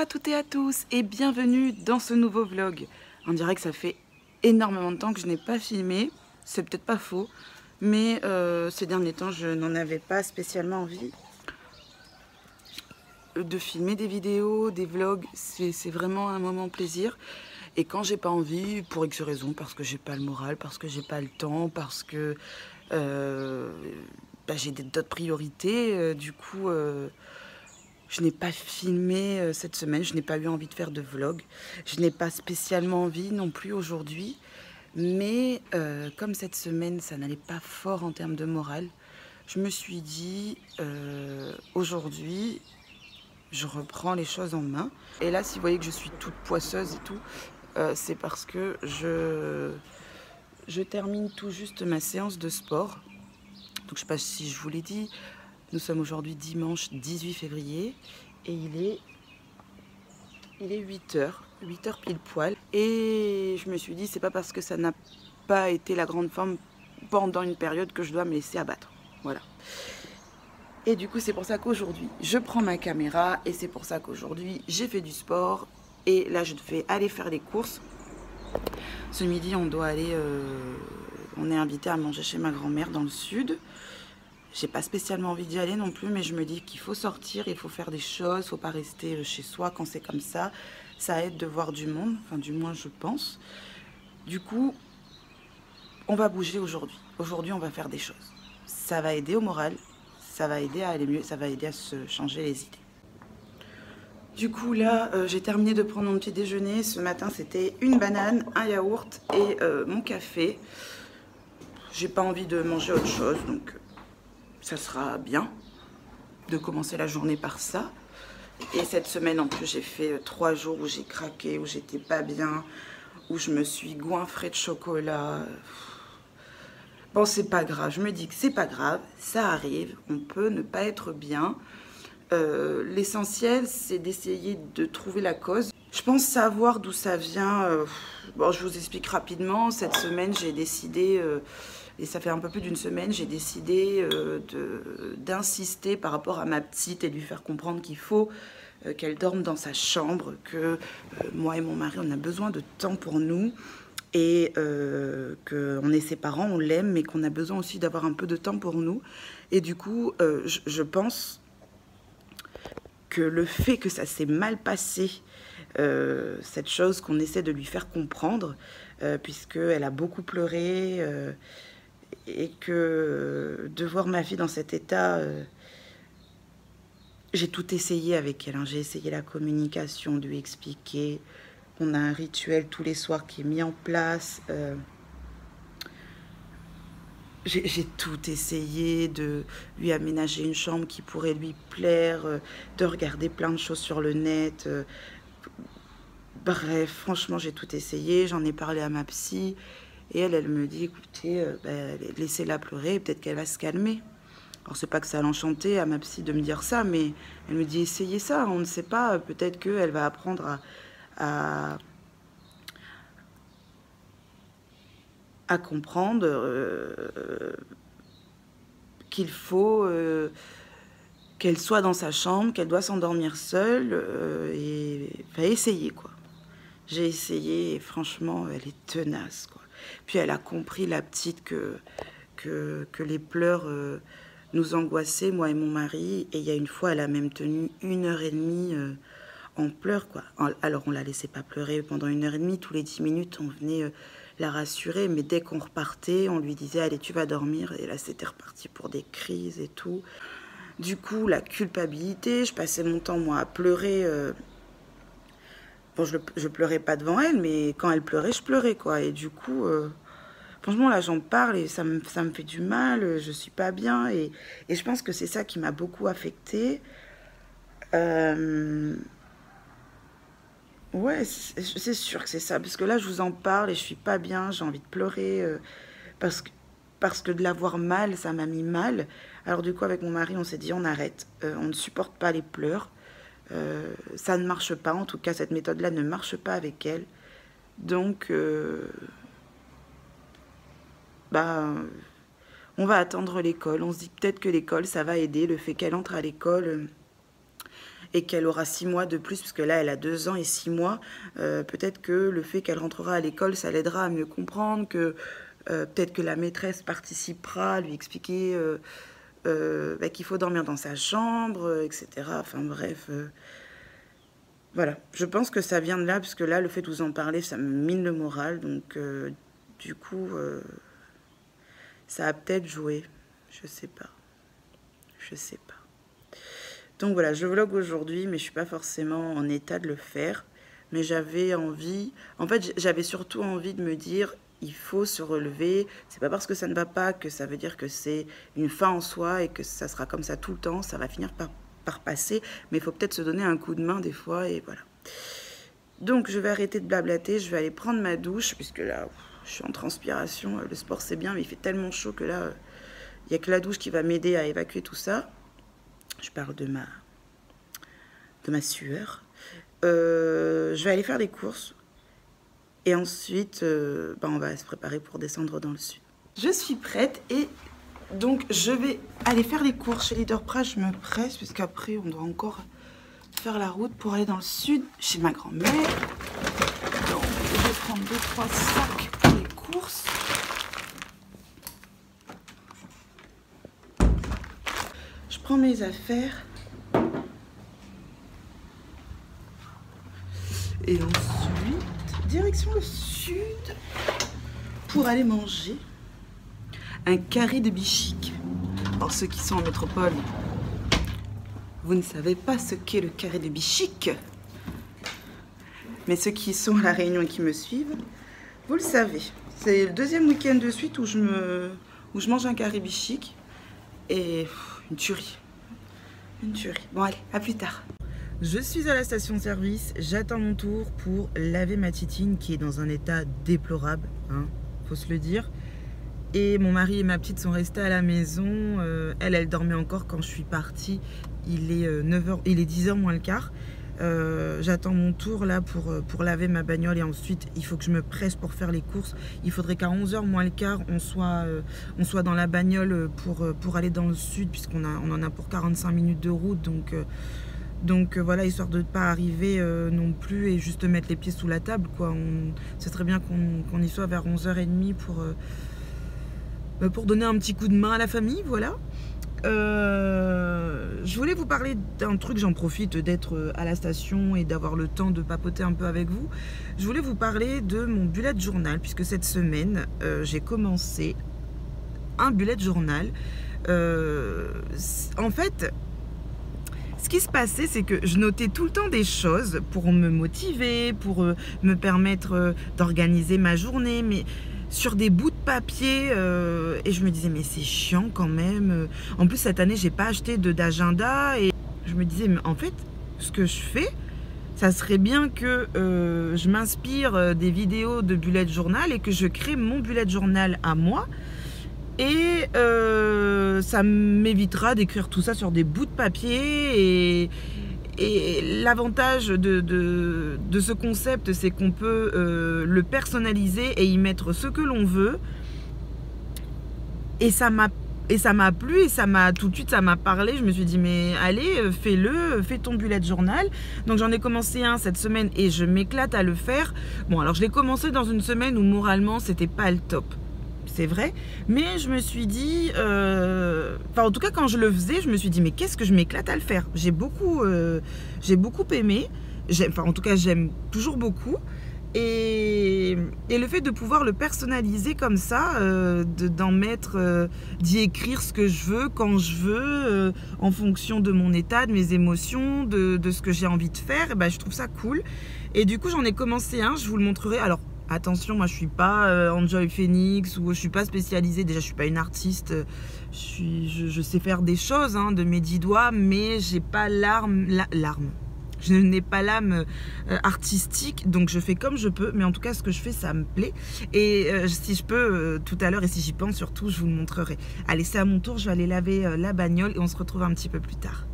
toutes et à tous et bienvenue dans ce nouveau vlog. On dirait que ça fait énormément de temps que je n'ai pas filmé, c'est peut-être pas faux, mais ces derniers temps je n'en avais pas spécialement envie de filmer des vidéos, des vlogs, c'est vraiment un moment plaisir. Et quand j'ai pas envie, pour X raisons, parce que j'ai pas le moral, parce que j'ai pas le temps, parce que j'ai d'autres priorités, du coup je n'ai pas filmé cette semaine, je n'ai pas eu envie de faire de vlog. Je n'ai pas spécialement envie non plus aujourd'hui. Mais comme cette semaine, ça n'allait pas fort en termes de morale, je me suis dit, aujourd'hui, je reprends les choses en main. Et là, si vous voyez que je suis toute poisseuse et tout, c'est parce que je termine tout juste ma séance de sport. Donc je ne sais pas si je vous l'ai dit, nous sommes aujourd'hui dimanche 18 février et il est 8 h pile poil. Et je me suis dit, c'est pas parce que ça n'a pas été la grande forme pendant une période que je dois me laisser abattre. Voilà. Et du coup, c'est pour ça qu'aujourd'hui, je prends ma caméra et c'est pour ça qu'aujourd'hui, j'ai fait du sport. Et là, je devais aller faire les courses. Ce midi, on doit aller... on est invité à manger chez ma grand-mère dans le sud. J'ai pas spécialement envie d'y aller non plus, mais je me dis qu'il faut sortir, il faut faire des choses, il faut pas rester chez soi quand c'est comme ça. Ça aide de voir du monde, enfin du moins je pense. Du coup, on va bouger aujourd'hui. Aujourd'hui, on va faire des choses. Ça va aider au moral, ça va aider à aller mieux, ça va aider à se changer les idées. Du coup, là, j'ai terminé de prendre mon petit déjeuner. Ce matin, c'était une banane, un yaourt et mon café. J'ai pas envie de manger autre chose, donc... ça sera bien de commencer la journée par ça. Et cette semaine, en plus, j'ai fait 3 jours où j'ai craqué, où j'étais pas bien, où je me suis goinfrée de chocolat. Bon, c'est pas grave. Je me dis que c'est pas grave, ça arrive. On peut ne pas être bien. L'essentiel, c'est d'essayer de trouver la cause. Je pense savoir d'où ça vient. Bon, je vous explique rapidement. Cette semaine, j'ai décidé... et ça fait un peu plus d'une semaine, j'ai décidé d'insister par rapport à ma petite et lui faire comprendre qu'il faut qu'elle dorme dans sa chambre, que moi et mon mari, on a besoin de temps pour nous et qu'on est ses parents, on l'aime, mais qu'on a besoin aussi d'avoir un peu de temps pour nous. Et du coup, je pense que le fait que ça s'est mal passé, cette chose qu'on essaie de lui faire comprendre, puisqu'elle a beaucoup pleuré... et que de voir ma fille dans cet état, j'ai tout essayé avec elle. Hein. J'ai essayé la communication, de lui expliquer. On a un rituel tous les soirs qui est mis en place. J'ai tout essayé, de lui aménager une chambre qui pourrait lui plaire, de regarder plein de choses sur le net. Bref, franchement, j'ai tout essayé. J'en ai parlé à ma psy. Et elle me dit, écoutez, laissez-la pleurer, peut-être qu'elle va se calmer. Alors, c'est pas que ça l'enchantait à ma psy de me dire ça, mais elle me dit, essayez ça, on ne sait pas, peut-être qu'elle va apprendre à comprendre qu'il faut qu'elle soit dans sa chambre, qu'elle doit s'endormir seule, et essayer, quoi. J'ai essayé et franchement, elle est tenace, quoi. Puis elle a compris, la petite, que les pleurs nous angoissaient, moi et mon mari. Et il y a une fois, elle a même tenu 1h30 en pleurs, quoi. Alors on la laissait pas pleurer pendant 1h30. Tous les 10 minutes, on venait la rassurer. Mais dès qu'on repartait, on lui disait, allez, tu vas dormir. Et là, c'était reparti pour des crises et tout. Du coup, la culpabilité, je passais mon temps, moi, à pleurer... Bon, je pleurais pas devant elle, mais quand elle pleurait, je pleurais, quoi. Et du coup, franchement, là, j'en parle et ça me fait du mal. Je suis pas bien. Et je pense que c'est ça qui m'a beaucoup affectée. Ouais, c'est sûr que c'est ça. Parce que là, je vous en parle et je suis pas bien. J'ai envie de pleurer parce que de l'avoir mal, ça m'a mis mal. Alors du coup, avec mon mari, on s'est dit, on arrête. On ne supporte pas les pleurs. Ça ne marche pas, en tout cas cette méthode-là ne marche pas avec elle. Donc, on va attendre l'école. On se dit peut-être que l'école, ça va aider, le fait qu'elle entre à l'école. et qu'elle aura 6 mois de plus, parce que là elle a 2 ans et 6 mois, peut-être que le fait qu'elle rentrera à l'école, ça l'aidera à mieux comprendre, que peut-être que la maîtresse participera à lui expliquer qu'il faut dormir dans sa chambre, etc. Enfin bref, voilà. Je pense que ça vient de là, parce que là, le fait de vous en parler, ça me mine le moral, donc du coup, ça a peut-être joué, je sais pas. Je sais pas. Donc voilà, je vlog aujourd'hui, mais je suis pas forcément en état de le faire. Mais j'avais envie, en fait, j'avais surtout envie de me dire, il faut se relever. C'est pas parce que ça ne va pas que ça veut dire que c'est une fin en soi et que ça sera comme ça tout le temps. Ça va finir par passer, mais il faut peut-être se donner un coup de main des fois, et voilà. Donc je vais arrêter de blablater, je vais aller prendre ma douche, puisque là, je suis en transpiration. Le sport c'est bien, mais il fait tellement chaud que là, il n'y a que la douche qui va m'aider à évacuer tout ça. Je parle de ma sueur. Je vais aller faire des courses. Et ensuite, on va se préparer pour descendre dans le sud. Je suis prête et donc je vais aller faire les courses chez Leader Price. Je me presse puisqu'après on doit encore faire la route pour aller dans le sud chez ma grand-mère. Donc je vais prendre 2-3 sacs pour les courses. Je prends mes affaires. Et ensuite, direction le sud pour aller manger un carré de bichic. Alors ceux qui sont en métropole, vous ne savez pas ce qu'est le carré de bichic. Mais ceux qui sont à La Réunion et qui me suivent, vous le savez. C'est le 2e week-end de suite où je mange un carré bichic. Et une tuerie. Une tuerie. Bon allez, à plus tard. Je suis à la station-service, j'attends mon tour pour laver ma titine qui est dans un état déplorable, hein, faut se le dire. Et mon mari et ma petite sont restés à la maison, elle dormait encore quand je suis partie, il est 9h, il est 10h moins le quart. J'attends mon tour là pour laver ma bagnole et ensuite il faut que je me presse pour faire les courses. Il faudrait qu'à 11h moins le quart on soit dans la bagnole pour aller dans le sud, puisqu'on en a pour 45 minutes de route, donc voilà, histoire de ne pas arriver non plus et juste mettre les pieds sous la table, quoi. C'est très bien qu'on y soit vers 11h30 pour donner un petit coup de main à la famille, voilà. Je voulais vous parler d'un truc, j'en profite d'être à la station et d'avoir le temps de papoter un peu avec vous. Je voulais vous parler de mon bullet journal, puisque cette semaine, j'ai commencé un bullet journal. En fait, ce qui se passait, c'est que je notais tout le temps des choses pour me motiver, pour me permettre d'organiser ma journée, mais sur des bouts de papier, et je me disais mais c'est chiant quand même. En plus cette année j'ai pas acheté d'agenda et je me disais mais en fait ce que je fais, ça serait bien que je m'inspire des vidéos de bullet journal et que je crée mon bullet journal à moi. Et ça m'évitera d'écrire tout ça sur des bouts de papier. Et l'avantage de ce concept, c'est qu'on peut le personnaliser et y mettre ce que l'on veut. Et ça m'a plu et tout de suite ça m'a parlé. Je me suis dit mais allez, fais ton bullet journal. Donc j'en ai commencé un cette semaine et je m'éclate à le faire. Bon alors je l'ai commencé dans une semaine où moralement c'était pas le top. C'est vrai, mais je me suis dit, en tout cas quand je le faisais, je me suis dit mais qu'est-ce que je m'éclate à le faire. J'ai beaucoup aimé, en tout cas j'aime toujours beaucoup, et le fait de pouvoir le personnaliser comme ça, d'en mettre, d'y écrire ce que je veux, quand je veux, en fonction de mon état, de mes émotions, de ce que j'ai envie de faire, et ben, je trouve ça cool. Et du coup j'en ai commencé un, je vous le montrerai. Alors attention, moi je suis pas Enjoy Phoenix, ou je suis pas spécialisée, déjà je suis pas une artiste, je sais faire des choses hein, de mes 10 doigts, mais j'ai pas je n'ai pas l'âme artistique, donc je fais comme je peux, mais en tout cas ce que je fais ça me plaît, et si je peux tout à l'heure, et si j'y pense surtout, je vous le montrerai. Allez, c'est à mon tour, je vais aller laver la bagnole et on se retrouve un petit peu plus tard.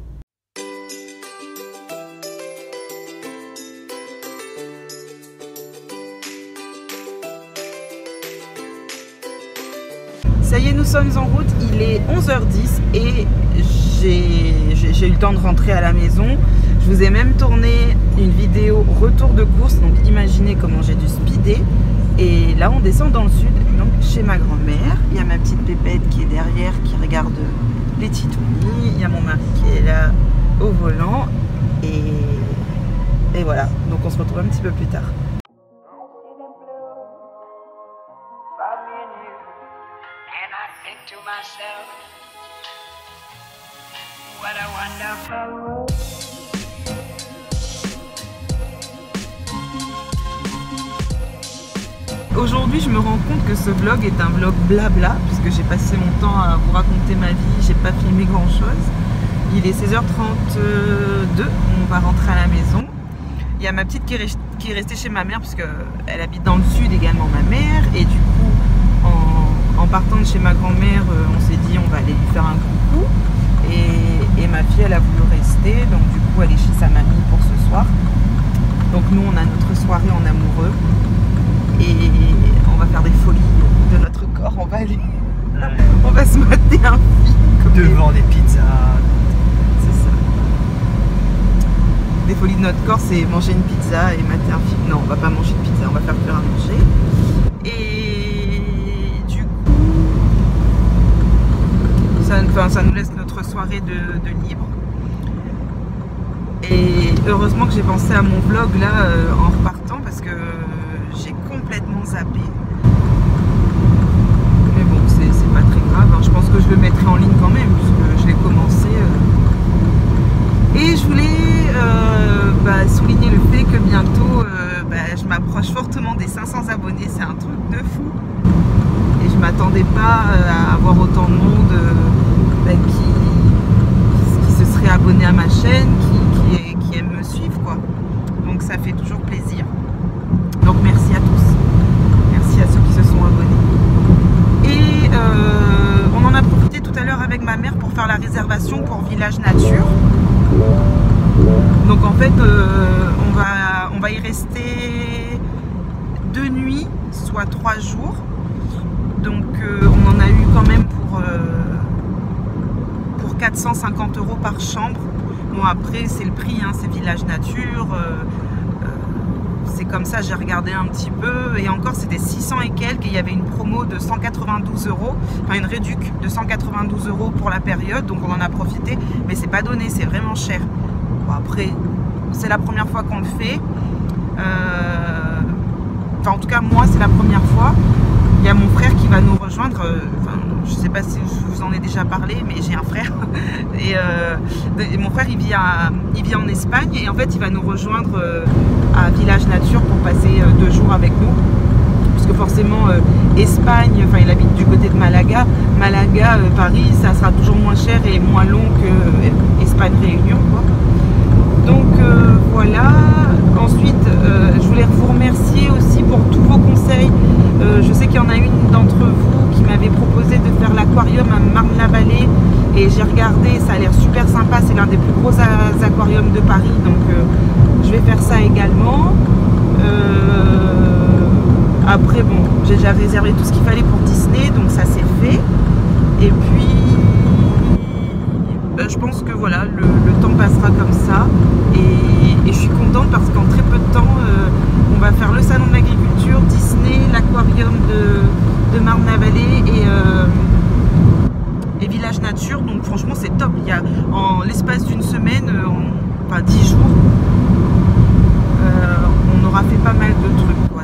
Ça y est, nous sommes en route, il est 11h10 et j'ai eu le temps de rentrer à la maison. Je vous ai même tourné une vidéo retour de course, donc imaginez comment j'ai dû speeder. Et là on descend dans le sud, donc chez ma grand-mère. Il y a ma petite pépette qui est derrière, qui regarde les titounis. Il y a mon mari qui est là au volant. Et voilà, donc on se retrouve un petit peu plus tard. Aujourd'hui, je me rends compte que ce vlog est un vlog blabla, puisque j'ai passé mon temps à vous raconter ma vie, j'ai pas filmé grand chose. Il est 16h32, on va rentrer à la maison. Il y a ma petite qui est restée chez ma mère, puisqu'elle habite dans le sud également, ma mère. Et du coup, en partant de chez ma grand-mère, on s'est dit on va aller lui faire un coucou. Et ma fille, elle a voulu rester, donc du coup, elle est chez sa mamie pour ce soir. Donc nous, on a notre soirée en amoureux. Et on va faire des folies de notre corps, on va se mater un film devant des pizzas. C'est ça. Des folies de notre corps, c'est manger une pizza et mater un film. Non, on va pas manger de pizza, on va faire à manger. Et du coup, ça nous laisse notre soirée de libre. Et heureusement que j'ai pensé à mon vlog là en repartant, parce que j'ai complètement zappé. Mais bon, c'est pas très grave, hein. Je pense que je le mettrai en ligne quand même, puisque je l'ai commencé. Et je voulais souligner le fait que bientôt, je m'approche fortement des 500 abonnés. C'est un truc de fou. Et je m'attendais pas à avoir autant de monde qui se serait abonné à ma chaîne, qui aime me suivre, quoi. Donc ça fait toujours plaisir. Donc merci à tous, merci à ceux qui se sont abonnés. Et on en a profité tout à l'heure avec ma mère pour faire la réservation pour Village Nature. Donc en fait on va y rester 2 nuits, soit 3 jours. Donc on en a eu quand même pour 450 € par chambre. Bon après c'est le prix, hein, c'est Village Nature. C'est comme ça, j'ai regardé un petit peu et encore c'était 600 et quelques et il y avait une promo de 192 €, enfin une réduc de 192 € pour la période, donc on en a profité, mais c'est pas donné, c'est vraiment cher. Bon, après, c'est la première fois qu'on le fait, enfin en tout cas moi c'est la première fois. Il y a mon frère qui va nous rejoindre, je sais pas si je vous en ai déjà parlé, mais j'ai un frère et mon frère il vit en Espagne et en fait il va nous rejoindre à Village Nature pour passer 2 jours avec nous, parce que forcément Espagne, enfin il habite du côté de Malaga, Paris, ça sera toujours moins cher et moins long que Espagne Réunion, quoi. Donc voilà. Ensuite je voulais vous remercier aussi pour tous vos conseils. Je sais qu'il y en a une d'entre vous qui m'avait proposé de faire l'aquarium à Marne-la-Vallée et j'ai regardé, ça a l'air super sympa, c'est l'un des plus gros aquariums de Paris, donc je vais faire ça également. Après bon, j'ai déjà réservé tout ce qu'il fallait pour Disney, donc ça c'est fait. Et puis je pense que voilà, le temps passera comme ça et je suis contente parce qu'en très peu de temps on va faire le salon de l'agriculture, Disney, l'aquarium de Marne-la-Vallée et Village Nature, donc franchement c'est top. Il y a en l'espace d'une semaine, enfin 10 jours, on aura fait pas mal de trucs, quoi.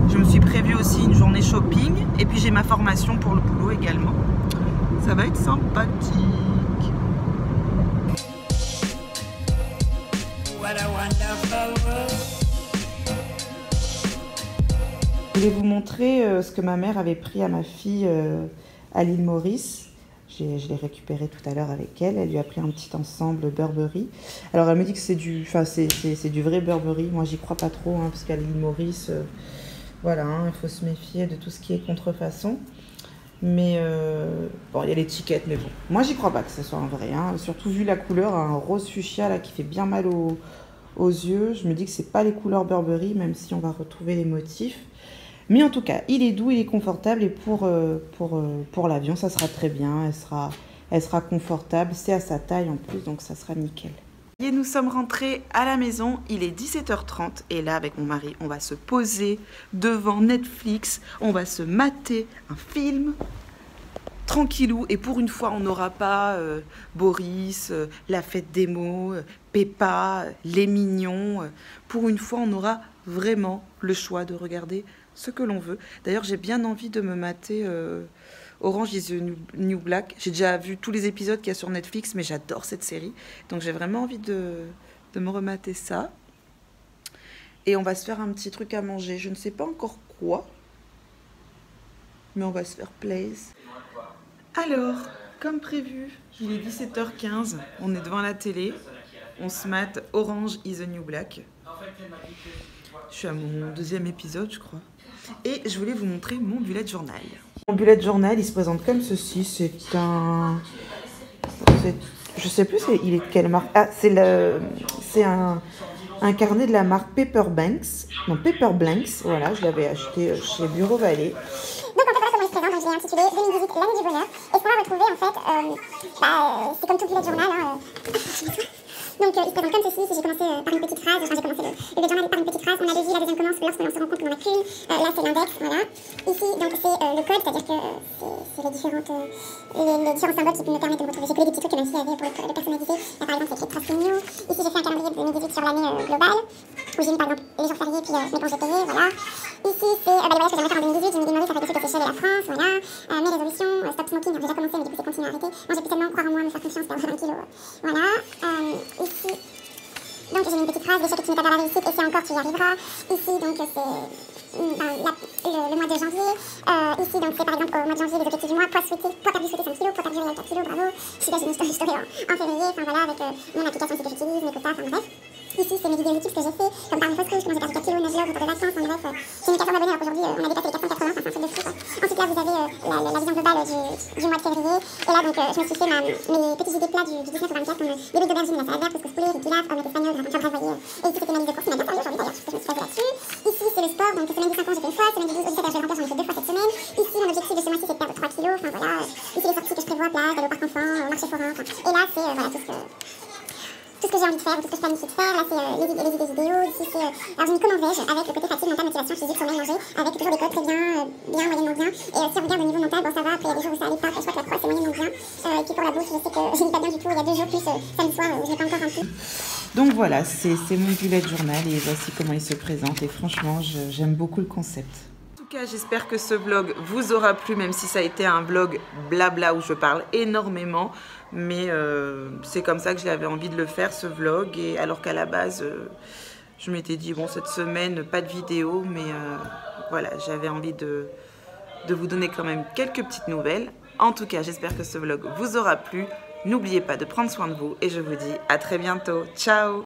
Je me suis prévu aussi une journée shopping et puis j'ai ma formation pour le boulot également. Ça va être sympathique. Je voulais vous montrer ce que ma mère avait pris à ma fille à l'île Maurice. Je l'ai récupéré tout à l'heure avec elle. Elle lui a pris un petit ensemble Burberry. Alors elle me dit que c'est du vrai Burberry. Moi j'y crois pas trop, hein, parce qu'à l'île Maurice, voilà, hein, il faut se méfier de tout ce qui est contrefaçon. Mais bon, il y a l'étiquette, mais bon, moi j'y crois pas que ce soit un vrai, hein. Surtout vu la couleur, un rose fuchsia là qui fait bien mal aux yeux. Je me dis que c'est pas les couleurs Burberry, même si on va retrouver les motifs. Mais en tout cas, il est doux, il est confortable et pour l'avion, ça sera très bien. Elle sera confortable, c'est à sa taille en plus, donc ça sera nickel. Et nous sommes rentrés à la maison, il est 17h30 et là avec mon mari on va se poser devant Netflix, on va se mater un film tranquillou et pour une fois on n'aura pas Boris, la fête des mots, Peppa, les mignons. Pour une fois on aura vraiment le choix de regarder ce que l'on veut. D'ailleurs j'ai bien envie de me mater Orange is the New Black. J'ai déjà vu tous les épisodes qu'il y a sur Netflix, mais j'adore cette série. Donc j'ai vraiment envie de me remater ça. Et on va se faire un petit truc à manger. Je ne sais pas encore quoi, mais on va se faire plaisir. Alors, comme prévu, il est 17h15. On est devant la télé. On se mate Orange is the New Black. Je suis à mon 2e épisode, je crois. Et je voulais vous montrer mon bullet journal. Mon bullet journal, il se présente comme ceci. C'est un... Je sais plus il est de quelle marque. Ah, c'est un carnet de la marque Paperblanks. Non, Paperblanks, voilà, je l'avais acheté chez Bureau Vallée. Donc en fait voilà comment il se présente, donc je l'ai intitulé 2018 l'année du bonheur. Et ce qu'on va retrouver en fait, c'est comme tout bullet journal. Donc il se présente comme ceci, si j'ai commencé par une petite phrase, enfin j'ai commencé le journal par une petite phrase, on a dit la deuxième commence lorsque l'on se rend compte qu'on en a qu'une, là c'est l'index, voilà. Ici donc c'est le code, c'est-à-dire que c'est les différents symboles qui me permettent de me retrouver. J'ai que des petits trucs, même s'il y avait pour le personnaliser. Là par exemple c'est écrit Trust New. Ici j'ai fait un calendrier de 2018 sur l'année globale, où j'ai mis par exemple les jours fériés puis mes congés payés, voilà. Ici c'est les voyages que j'aimerais faire en 2018, je me demandais ça fait des Seychelles et la France, voilà. Mes résolutions, stop smoking, j'ai déjà commencé mais du coup c'est continué à arrêter. Moi j'ai pu tellement croire en moi, me faire confiance, perdre 20 kilos, voilà. Ici, donc j'ai mis une petite phrase, l'échec est une étape vers la réussite et si encore tu y arriveras. Ici donc c'est le mois de janvier. Ici donc c'est par exemple au mois de janvier les objectifs du mois, poids perdu souhaité 5 kilos, poids perdu réel 4 kilos, bravo. Je suis là, j'ai une story en février, enfin voilà avec mon application aussi que j'utilise, mes quotas, enfin bref. Ici c'est mes vidéos YouTube que j'ai fait, comme par une fausse couche, comment j'ai perdu 4 kilos, 9 vlogs, retour de vacances, enfin bref. J'ai mis 400 abonnés alors qu'aujourd'hui on a dépassé les 480, enfin c'est un truc de fou quoi. Ensuite là vous avez la vision globale du mois de février. Et là donc je me suis fait mes petites idées plats du 19 au 24 comme des boules d'aubergine, la salade verte, couscous poulet, pilaf, omelette espagnole, enfin bref voyez. Et ici c'était ma liste de courses, il m'a bien servi aujourd'hui d'ailleurs, je me suis basée là-dessus. Ici c'est le sport, donc semaine du 5 ans j'ai fait une fois, semaine du 12 au 17 je vais remplir, j'en ai fait 2 fois cette semaine. Ici mon objectif de ce mois-ci c'est de perdre 3 kilos, enfin voilà. Ici les sorties que je prévois, plage, aller au parc enfant, marché forain, enfin. Et là c'est voilà tout ce que j'ai envie de faire, tout ce que je planifie de faire. Là c'est les idées vidéo. Ici c'est alors j'ai mis comment vais-je avec le côté fatigue, mental, motivation, physique, sommeil, manger, avec toujours des codes très bien, moyennement bien. Et si on regarde au niveau mental, bon ça va, après il y a des jours où ça allait pas, je crois que la 3 c'est moyennement bien. Et puis pour la bouche, je sais que je n'ai pas bien du tout, il y a 2 jours plus samedi soir où je n'ai pas encore rempli. Donc voilà, c'est mon bullet journal et voici comment il se présente et franchement j'aime beaucoup le concept. En tout cas j'espère que ce vlog vous aura plu, même si ça a été un vlog blabla où je parle énormément, mais c'est comme ça que j'avais envie de le faire ce vlog, et alors qu'à la base je m'étais dit bon cette semaine pas de vidéo, mais voilà j'avais envie de vous donner quand même quelques petites nouvelles. En tout cas j'espère que ce vlog vous aura plu. N'oubliez pas de prendre soin de vous et je vous dis à très bientôt. Ciao!